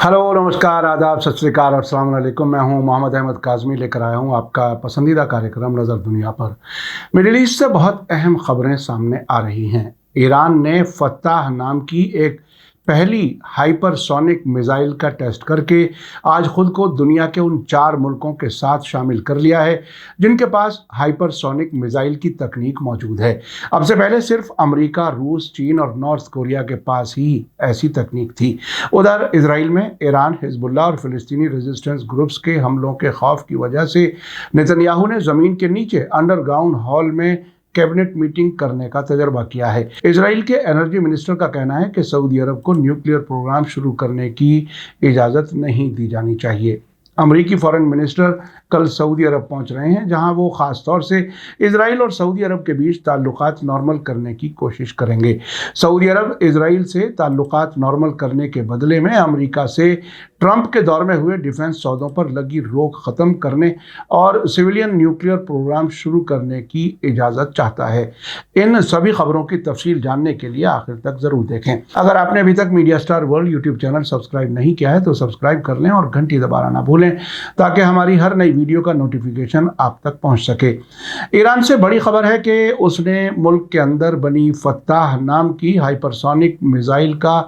Hello, नमस्कार, आदाब, सत श्री अकाल और अस्सलाम वालेकुम। मैं हूं मोहम्मद अहमद काज़मी, लेकर आया हूं आपका पसंदीदा कार्यक्रम नज़र दुनिया पर। मिडिल ईस्ट से बहुत अहम खबरें सामने आ रही हैं। ईरान ने फत्ताह नाम की एक पहली हाइपरसोनिक मिसाइल का टेस्ट करके आज खुद को दुनिया के उन 4 मुल्कों के साथ शामिल कर लिया है जिनके पास हाइपरसोनिक मिसाइल की तकनीक मौजूद है। अब से पहले सिर्फ अमेरिका, रूस, चीन और नॉर्थ कोरिया के पास ही ऐसी तकनीक थी। उधर इजराइल में ईरान, हिजबुल्लाह और फिलिस्तीनी रेजिस्टेंस ग्रुप्स के हमलों के खौफ की वजह से नेतन्याहू ने ज़मीन के नीचे अंडरग्राउंड हॉल में कैबिनेट मीटिंग करने का तजर्बा किया है। इजराइल के एनर्जी मिनिस्टर का कहना है कि सऊदी अरब को न्यूक्लियर प्रोग्राम शुरू करने की इजाज़त नहीं दी जानी चाहिए। अमरीकी फॉरेन मिनिस्टर कल सऊदी अरब पहुंच रहे हैं, जहां वो ख़ास तौर से इजराइल और सऊदी अरब के बीच ताल्लुकात नॉर्मल करने की कोशिश करेंगे। सऊदी अरब इजराइल से ताल्लुकात नॉर्मल करने के बदले में अमरीका से ट्रंप के दौर में हुए डिफेंस सौदों पर लगी रोक ख़त्म करने और सिविलियन न्यूक्लियर प्रोग्राम शुरू करने की इजाज़त चाहता है। इन सभी खबरों की तफसील जानने के लिए आखिर तक ज़रूर देखें। अगर आपने अभी तक media star world YouTube channel subscribe नहीं किया है तो सब्सक्राइब कर लें और घंटी दबाना ना भूलें ताकि हमारी हर नई वीडियो का नोटिफिकेशन आप तक पहुंच सके। ईरान से बड़ी खबर है कि उसने मुल्क के अंदर बनी फत्ताह नाम की हाइपरसोनिक मिसाइल का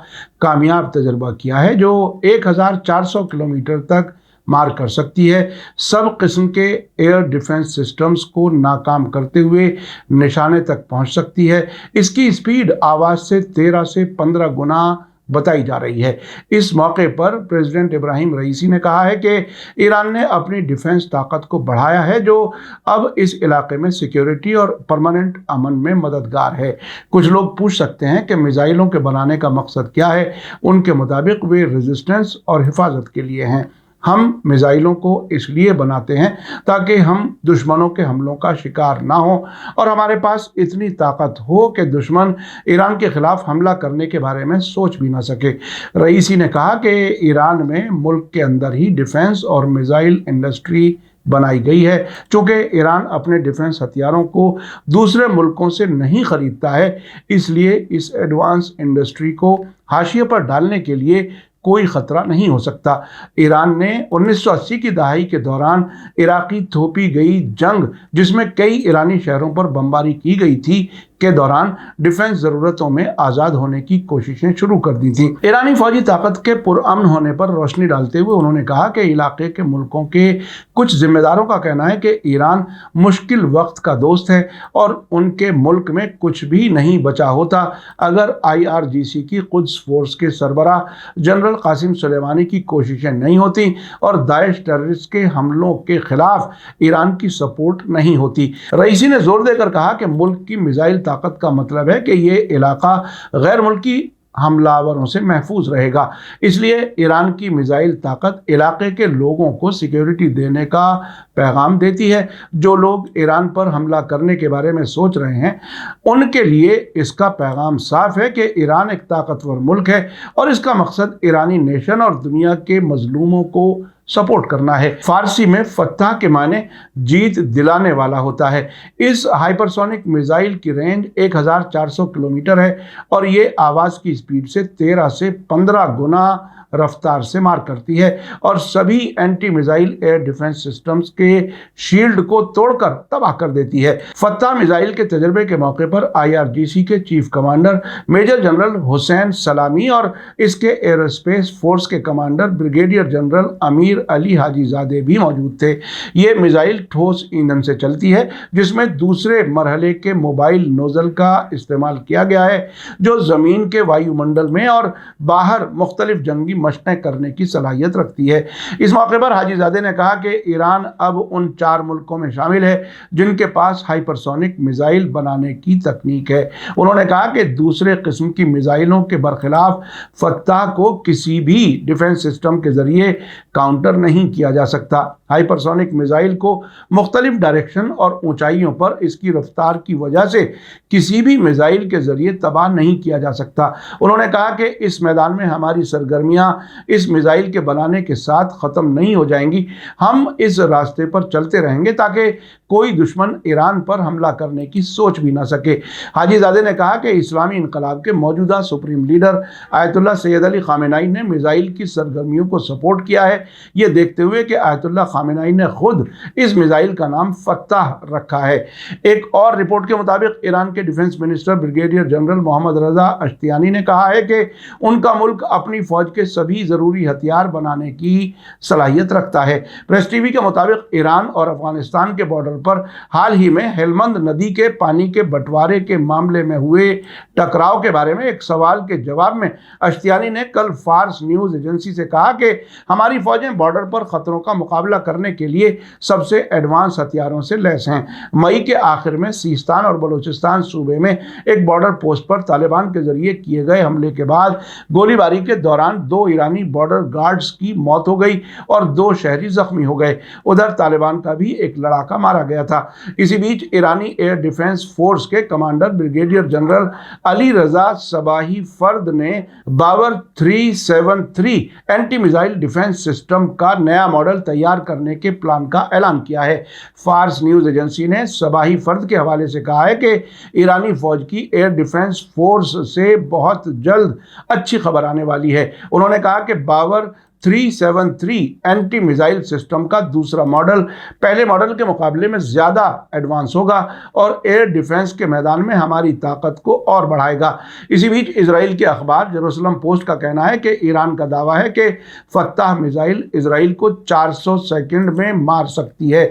कामयाब तजर्बा किया है, जो 1400 किलोमीटर तक मार कर सकती है। सब किस्म के एयर डिफेंस सिस्टम्स को नाकाम करते हुए निशाने तक पहुंच सकती है। इसकी स्पीड आवाज़ से 13 से 15 गुना बताई जा रही है। इस मौके पर प्रेसिडेंट इब्राहिम रईसी ने कहा है कि ईरान ने अपनी डिफेंस ताकत को बढ़ाया है, जो अब इस इलाके में सिक्योरिटी और परमानेंट अमन में मददगार है। कुछ लोग पूछ सकते हैं कि मिसाइलों के बनाने का मकसद क्या है। उनके मुताबिक वे रेजिस्टेंस और हिफाजत के लिए हैं। हम मिसाइलों को इसलिए बनाते हैं ताकि हम दुश्मनों के हमलों का शिकार ना हो और हमारे पास इतनी ताकत हो कि दुश्मन ईरान के खिलाफ हमला करने के बारे में सोच भी ना सके। रईसी ने कहा कि ईरान में मुल्क के अंदर ही डिफेंस और मिसाइल इंडस्ट्री बनाई गई है। चूँकि ईरान अपने डिफेंस हथियारों को दूसरे मुल्कों से नहीं खरीदता है, इसलिए इस एडवांस इंडस्ट्री को हाशिए पर डालने के लिए कोई ख़तरा नहीं हो सकता। ईरान ने 1980 की दहाई के दौरान इराकी थोपी गई जंग, जिसमें कई ईरानी शहरों पर बमबारी की गई थी, के दौरान डिफेंस ज़रूरतों में आज़ाद होने की कोशिशें शुरू कर दी थी। ईरानी फौजी ताकत के पुरअमन होने पर रोशनी डालते हुए उन्होंने कहा कि इलाके के मुल्कों के कुछ जिम्मेदारों का कहना है कि ईरान मुश्किल वक्त का दोस्त है और उनके मुल्क में कुछ भी नहीं बचा होता अगर IRGC की कुद्स फोर्स के सरबराह जनरल कासिम सुलेमानी की कोशिशें नहीं होती और दाइश टेररिस्ट के हमलों के खिलाफ ईरान की सपोर्ट नहीं होती। रईसी ने जोर देकर कहा कि मुल्क की मिसाइल ताकत का मतलब है कि ये इलाका गैर मुल्की हमलावरों से महफूज रहेगा। इसलिए ईरान की मिसाइल ताकत इलाके के लोगों को सिक्योरिटी देने का पैगाम देती है। जो लोग ईरान पर हमला करने के बारे में सोच रहे हैं, उनके लिए इसका पैगाम साफ है कि ईरान एक ताकतवर मुल्क है और इसका मकसद ईरानी नेशन और दुनिया के मजलूमों को सपोर्ट करना है। फारसी में फत्ताह के माने जीत दिलाने वाला होता है। इस हाइपरसोनिक मिसाइल की रेंज 1400 किलोमीटर है और ये आवाज़ की स्पीड से 13 से 15 गुना रफ्तार से मार करती है और सभी anti missile air defence systems के शील्ड को तोड़कर तबाह कर देती है। फत्ताह मिसाइल के तजर्बे के मौके पर IRGC के chief commander major general Hossein Salami और इसके एयरोस्पेस फोर्स के commander brigadier general Amir Ali Hajizade भी मौजूद थे। ये मिसाइल ठोस ईंधन से चलती है, जिसमें दूसरे मरहले के मोबाइल नोजल का इस्तेमाल किया गया है, जो ज़मीन के वायुमंडल में और बाहर मुख्तलिफ जंगी मशक़ें करने की सलाहियत रखती है। इस मौके पर हाजीजादे ने कहा कि ईरान अब उन 4 मुल्कों में शामिल है जिनके पास हाइपरसोनिक मिसाइल बनाने की तकनीक है। उन्होंने कहा कि दूसरे किस्म की मिसाइलों के बरखिलाफ फत्ताह को किसी भी डिफेंस सिस्टम के ज़रिए काउंटर नहीं किया जा सकता। हाइपरसोनिक मिसाइल को मुख्तलिफ डायरेक्शन और ऊंचाइयों पर इसकी रफ्तार की वजह से किसी भी मिसाइल के ज़रिए तबाह नहीं किया जा सकता। उन्होंने कहा कि इस मैदान में हमारी सरगर्मियाँ इस मिसाइल के बनाने के साथ ख़त्म नहीं हो जाएंगी। हम इस रास्ते पर चलते रहेंगे ताकि कोई दुश्मन ईरान पर हमला करने की सोच भी न सके। हाजीजादे ने कहा कि इस्लामी इनकलाब के मौजूदा supreme leader Ayatollah Sayyed Ali Khamenei ने मिसाइल की सरगर्मियों को सपोर्ट किया है, ये देखते हुए कि आयतुल्लाह खामेनाई ने खुद इस मिसाइल का नाम फत्ताह रखा है। एक और रिपोर्ट के मुताबिक ईरान के defence minister brigadier general Mohammad Reza Ashtiani ने कहा है कि उनका मुल्क अपनी फौज के सभी जरूरी हथियार बनाने की सलाहियत रखता है। प्रेस टीवी के मुताबिक ईरान और अफगानिस्तान के बॉर्डर पर हाल ही में हेलमंद नदी के पानी के बंटवारे के मामले में हुए टकराव के बारे में एक सवाल के जवाब में अश्तियानी ने कल फार्स न्यूज एजेंसी से कहा कि हमारी फौजें बॉर्डर पर खतरों का मुकाबला करने के लिए सबसे एडवांस हथियारों से लैस हैं। मई के आखिर में सीस्तान और बलूचिस्तान सूबे में एक बॉर्डर पोस्ट पर तालिबान के जरिए किए गए हमले के बाद गोलीबारी के दौरान 2 ईरानी बॉर्डर गार्ड्स की मौत हो गई और 2 शहरी जख्मी हो गए। उधर तालिबान का भी एक लड़ाका मारा गया था। इसी बीच ईरानी एयर डिफेंस फोर्स के commander brigadier general Ali Reza Sabahi Fard ने Bavar 373 anti missile defence system का नया मॉडल तैयार करने के प्लान का ऐलान किया है। फार्स न्यूज एजेंसी ने सबाही फर्द के हवाले से कहा है कि ईरानी फौज की एयर डिफेंस फोर्स से बहुत जल्द अच्छी खबर आने वाली है। उन्होंने कहा कि बाबर 373 एंटी मिसाइल सिस्टम का दूसरा मॉडल पहले मॉडल के मुकाबले में ज़्यादा एडवांस होगा और एयर डिफेंस के मैदान में हमारी ताकत को और बढ़ाएगा। इसी बीच इजराइल के अखबार जेरूसलम पोस्ट का कहना है कि ईरान का दावा है कि फत्ताह मिसाइल इजराइल को 400 सेकंड में मार सकती है।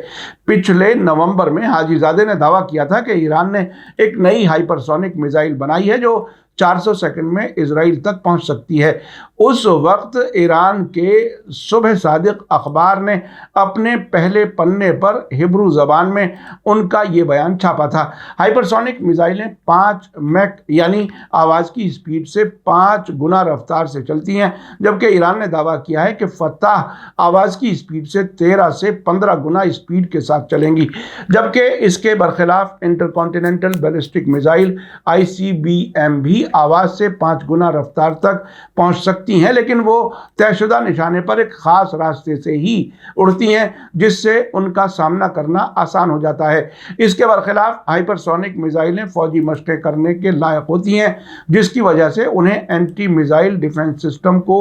पिछले नवंबर में हाजीजादे ने दावा किया था कि ईरान ने एक नई हाइपरसोनिक मिसाइल बनाई है जो 400 सेकंड में इजराइल तक पहुंच सकती है। उस वक्त ईरान के सुबह सादिक अखबार ने अपने पहले पन्ने पर हिब्रू ज़बान में उनका ये बयान छापा था। हाइपरसोनिक मिसाइलें 5 मैक यानी आवाज़ की स्पीड से 5 गुना रफ्तार से चलती हैं, जबकि ईरान ने दावा किया है कि फत्ताह आवाज़ की स्पीड से 13 से 15 गुना स्पीड के साथ चलेंगी, जबकि इसके बरखिलाफ इंटरकॉन्टिनेंटल बैलिस्टिक मिसाइल ICBM भी आवाज़ से 5 गुना रफ्तार तक पहुंच सकती हैं, लेकिन वो तयशुदा निशाने पर एक खास रास्ते से ही उड़ती हैं जिससे उनका सामना करना आसान हो जाता है। इसके बरखिलाफ हाइपरसोनिक मिसाइलें फौजी मशक़ें करने के लायक होती हैं, जिसकी वजह से उन्हें एंटी मिसाइल डिफेंस सिस्टम को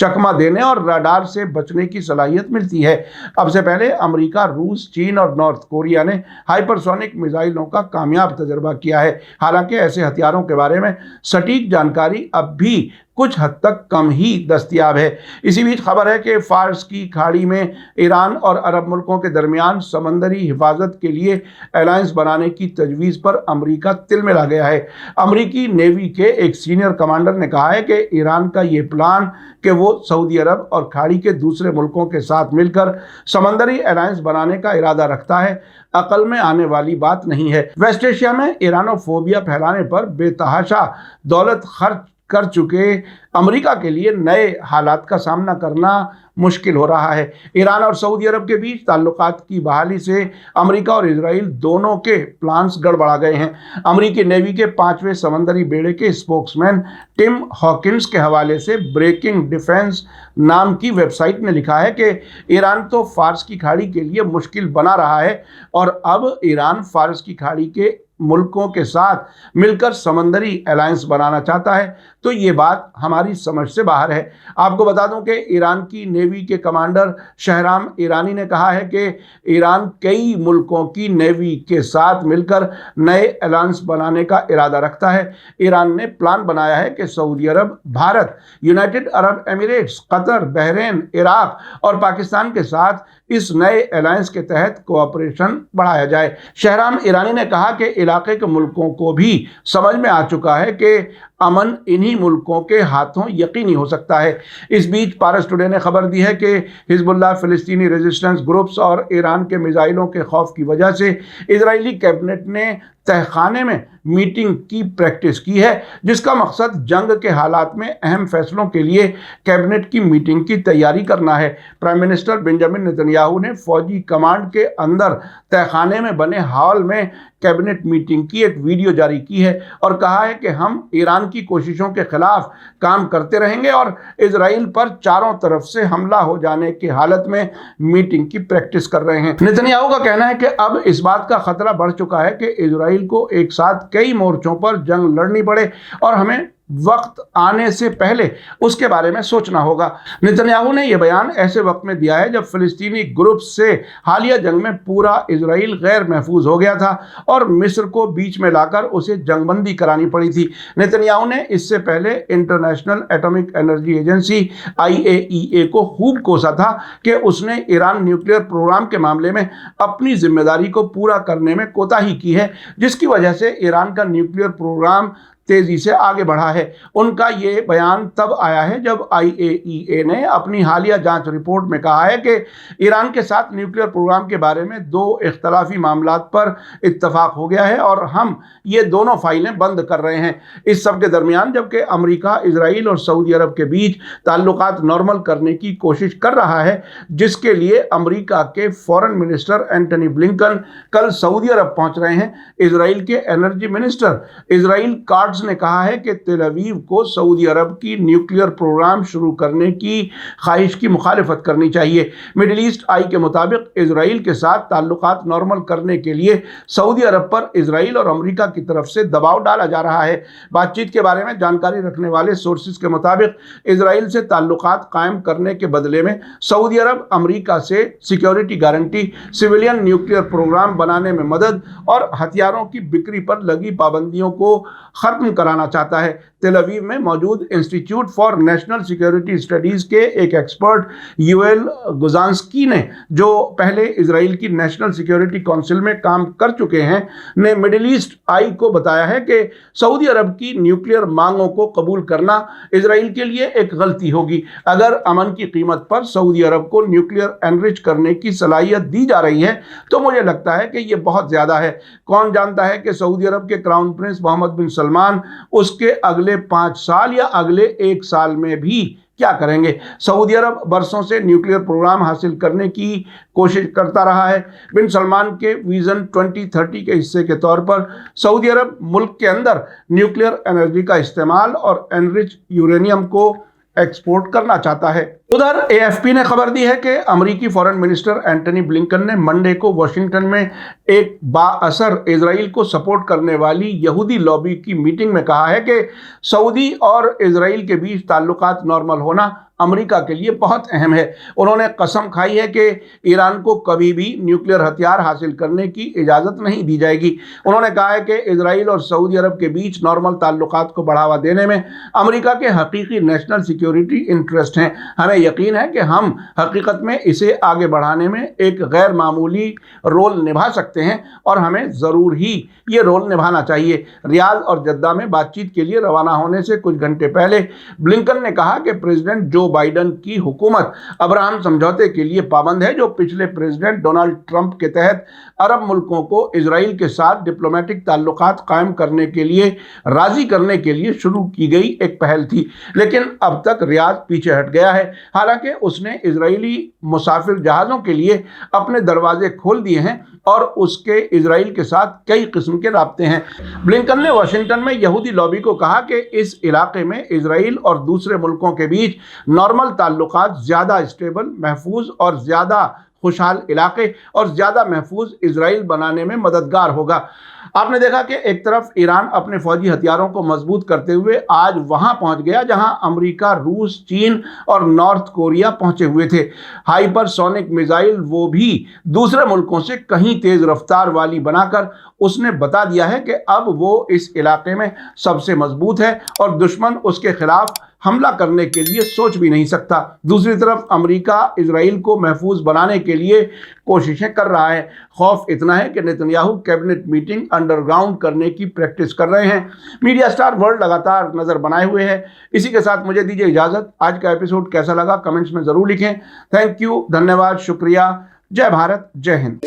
चकमा देने और रडार से बचने की सलाहियत मिलती है। अब से पहले अमेरिका, रूस, चीन और नॉर्थ कोरिया ने हाइपरसोनिक मिसाइलों का कामयाब तजर्बा किया है। हालांकि ऐसे हथियारों के बारे में सटीक जानकारी अब भी कुछ हद तक कम ही दस्तयाब है। इसी बीच खबर है कि फारस की खाड़ी में ईरान और अरब मुल्कों के दरमियान समंदरी हिफाजत के लिए अलायंस बनाने की तजवीज़ पर अमेरिका तिलमिला गया है। अमेरिकी नेवी के एक सीनियर कमांडर ने कहा है कि ईरान का ये प्लान कि वो सऊदी अरब और खाड़ी के दूसरे मुल्कों के साथ मिलकर समंदरी अलायंस बनाने का इरादा रखता है, अकल में आने वाली बात नहीं है। वेस्ट एशिया में ईरानोफोबिया फैलाने पर बेतहाशा दौलत खर्च कर चुके अमेरिका के लिए नए हालात का सामना करना मुश्किल हो रहा है। ईरान और सऊदी अरब के बीच ताल्लुकात की बहाली से अमेरिका और इजराइल दोनों के प्लान्स गड़बड़ा गए हैं। अमेरिकी नेवी के 5वें समंदरी बेड़े के स्पोक्समैन टिम हॉकिंस के हवाले से ब्रेकिंग डिफेंस नाम की वेबसाइट ने लिखा है कि ईरान तो फारस की खाड़ी के लिए मुश्किल बना रहा है और अब ईरान फारस की खाड़ी के मुल्कों के साथ मिलकर समंदरी अलायंस बनाना चाहता है, तो ये बात हमारी समझ से बाहर है। आपको बता दूं कि ईरान की नेवी के कमांडर शहराम ईरानी ने कहा है कि ईरान कई मुल्कों की नेवी के साथ मिलकर नए अलायंस बनाने का इरादा रखता है। ईरान ने प्लान बनाया है कि Saudi Arab, Bharat, United Arab Emirates, Qatar, Bahrain, Iraq और पाकिस्तान के साथ इस नए अलायंस के तहत कोऑपरेशन बढ़ाया जाए। शहराम ईरानी ने कहा कि इलाके के मुल्कों को भी समझ में आ चुका है कि अमन इन्हीं मुल्कों के हाथों यकीनी हो सकता है। इस बीच पारस टुडे ने खबर दी है कि हिजबुल्लाह, फिलिस्तीनी रेजिस्टेंस ग्रुप्स और ईरान के मिसाइलों के खौफ की वजह से इजरायली कैबिनेट ने तहखाने में मीटिंग की प्रैक्टिस की है, जिसका मकसद जंग के हालात में अहम फैसलों के लिए कैबिनेट की मीटिंग की तैयारी करना है। प्राइम मिनिस्टर बेंजामिन नेतन्याहू ने फौजी कमांड के अंदर तहखाने में बने हॉल में कैबिनेट मीटिंग की एक वीडियो जारी की है और कहा है कि हम ईरान की कोशिशों के खिलाफ काम करते रहेंगे और इजराइल पर चारों तरफ से हमला हो जाने की हालत में मीटिंग की प्रैक्टिस कर रहे हैं। नेतन्याहू का कहना है कि अब इस बात का खतरा बढ़ चुका है कि इजराइल को एक साथ कई मोर्चों पर जंग लड़नी पड़े और हमें वक्त आने से पहले उसके बारे में सोचना होगा। नेतन्याहू ने यह बयान ऐसे वक्त में दिया है जब फिलिस्तीनी ग्रुप से हालिया जंग में पूरा इजराइल गैर महफूज हो गया था और मिस्र को बीच में लाकर उसे जंगबंदी करानी पड़ी थी। नेतन्याहू ने इससे पहले international atomic energy agency IAEA को खूब कोसा था कि उसने ईरान न्यूक्लियर प्रोग्राम के मामले में अपनी जिम्मेदारी को पूरा करने में कोताही की है, जिसकी वजह से ईरान का न्यूक्लियर प्रोग्राम तेजी से आगे बढ़ा है। उनका ये बयान तब आया है जब IAEA ने अपनी हालिया जांच रिपोर्ट में कहा है कि ईरान के साथ न्यूक्लियर प्रोग्राम के बारे में 2 इख्तलाफी मामलात पर इत्तफाक हो गया है और हम ये दोनों फाइलें बंद कर रहे हैं। इस सब के दरमियान जबकि अमेरिका, इजराइल और सऊदी अरब के बीच ताल्लुकात नॉर्मल करने की कोशिश कर रहा है, जिसके लिए अमेरिका के फॉरेन मिनिस्टर एंटनी ब्लिंकन कल सऊदी अरब पहुंच रहे हैं। इजराइल के एनर्जी मिनिस्टर इजराइल कार्ड ने कहा है कि तेल अवीव को सऊदी अरब की न्यूक्लियर प्रोग्राम शुरू करने की ख्वाहिश की मुखालिफत करनी चाहिए। मिडिल ईस्ट आई के मुताबिक इजराइल के साथ ताल्लुकात नॉर्मल करने के लिए सऊदी अरब पर इजराइल और अमेरिका की तरफ से दबाव डाला जा रहा है। बातचीत के बारे में जानकारी रखने वाले सोर्सेज के मुताबिक इजराइल से ताल्लुकात कायम करने के बदले में सऊदी अरब अमेरिका से security guarantee, civilian nuclear programme बनाने में मदद और हथियारों की बिक्री पर लगी पाबंदियों को खत्म कराना चाहता है। तेल अवीव में मौजूद institute for national security studies के एक एक्सपर्ट यूएल गुजांस्की ने, जो पहले इजराइल की नेशनल सिक्योरिटी काउंसिल में काम कर चुके हैं, ने मिडिल ईस्ट आई को बताया है कि सऊदी अरब की न्यूक्लियर मांगों को कबूल करना इजराइल के लिए एक गलती होगी। अगर अमन की कीमत पर सऊदी अरब को न्यूक्लियर एनरिच करने की सलाहियत दी जा रही है तो मुझे लगता है कि यह बहुत ज्यादा है। कौन जानता है कि सऊदी अरब के क्राउन प्रिंस मोहम्मद बिन सलमान उसके अगले 5 साल या अगले 1 साल में भी क्या करेंगे। सऊदी अरब बरसों से न्यूक्लियर प्रोग्राम हासिल करने की कोशिश करता रहा है। बिन सलमान के विजन 2030 के हिस्से के तौर पर सऊदी अरब मुल्क के अंदर न्यूक्लियर एनर्जी का इस्तेमाल और एनरिच यूरेनियम को एक्सपोर्ट करना चाहता है। उधर AFP ने खबर दी है कि अमेरिकी फॉरेन मिनिस्टर एंटनी ब्लिंकन ने मंडे को वाशिंगटन में एक बाअसर इजराइल को सपोर्ट करने वाली यहूदी लॉबी की मीटिंग में कहा है कि सऊदी और इजराइल के बीच ताल्लुकात नॉर्मल होना अमेरिका के लिए बहुत अहम है। उन्होंने कसम खाई है कि ईरान को कभी भी न्यूक्लियर हथियार हासिल करने की इजाज़त नहीं दी जाएगी। उन्होंने कहा है कि इजराइल और सऊदी अरब के बीच नॉर्मल ताल्लुकात को बढ़ावा देने में अमेरिका के हकीकी नेशनल सिक्योरिटी इंटरेस्ट हैं। हमें यकीन है कि हम हकीकत में इसे आगे बढ़ाने में एक गैर मामूली रोल निभा सकते हैं और हमें ज़रूर ही ये रोल निभाना चाहिए। रियाद और जद्दा में बातचीत के लिए रवाना होने से कुछ घंटे पहले ब्लिंकन ने कहा कि प्रेसिडेंट जो बाइडन की हुकूमत अब्राहम समझौते के लिए पाबंद है, जो पिछले प्रेसिडेंट डोनाल्ड ट्रंप के तहत अरब मुल्कों को इजराइल के साथ डिप्लोमेटिक ताल्लुकात कायम करने के लिए राजी करने के लिए शुरू की गई एक पहल थी। लेकिन अब तक रियाद पीछे हट गया है। हालांकि उसने इजरायली मुसाफिर जहाज़ों के लिए अपने दरवाजे खोल दिए हैं और उसके इजराइल के साथ कई किस्म के राब्ते हैं। ब्लिंकन ने वाशिंगटन में यहूदी लॉबी को कहा कि इस इलाके में इजराइल और दूसरे मुल्कों के बीच नॉर्मल ताल्लुकात ज़्यादा स्टेबल, महफूज और ज़्यादा खुशहाल इलाके और ज़्यादा महफूज इजराइल बनाने में मददगार होगा। आपने देखा कि एक तरफ ईरान अपने फौजी हथियारों को मजबूत करते हुए आज वहां पहुंच गया जहां अमेरिका, रूस, चीन और नॉर्थ कोरिया पहुंचे हुए थे। हाइपरसोनिक मिसाइल वो भी दूसरे मुल्कों से कहीं तेज रफ्तार वाली बनाकर उसने बता दिया है कि अब वो इस इलाके में सबसे मजबूत है और दुश्मन उसके खिलाफ हमला करने के लिए सोच भी नहीं सकता। दूसरी तरफ अमेरिका इजराइल को महफूज बनाने के लिए कोशिशें कर रहा है। खौफ इतना है कि नेतन्याहू कैबिनेट मीटिंग अंडरग्राउंड करने की प्रैक्टिस कर रहे हैं। मीडिया स्टार वर्ल्ड लगातार नज़र बनाए हुए है। इसी के साथ मुझे दीजिए इजाज़त। आज का एपिसोड कैसा लगा कमेंट्स में ज़रूर लिखें। थैंक यू, धन्यवाद, शुक्रिया। जय भारत, जय हिंद।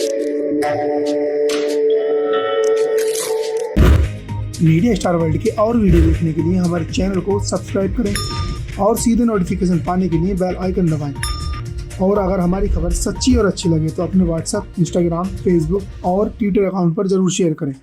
मीडिया स्टार वर्ल्ड के और वीडियो देखने के लिए हमारे चैनल को सब्सक्राइब करें और सीधे नोटिफिकेशन पाने के लिए बेल आइकन दबाएं। और अगर हमारी खबर सच्ची और अच्छी लगे तो अपने व्हाट्सएप, इंस्टाग्राम, फेसबुक और ट्विटर अकाउंट पर जरूर शेयर करें।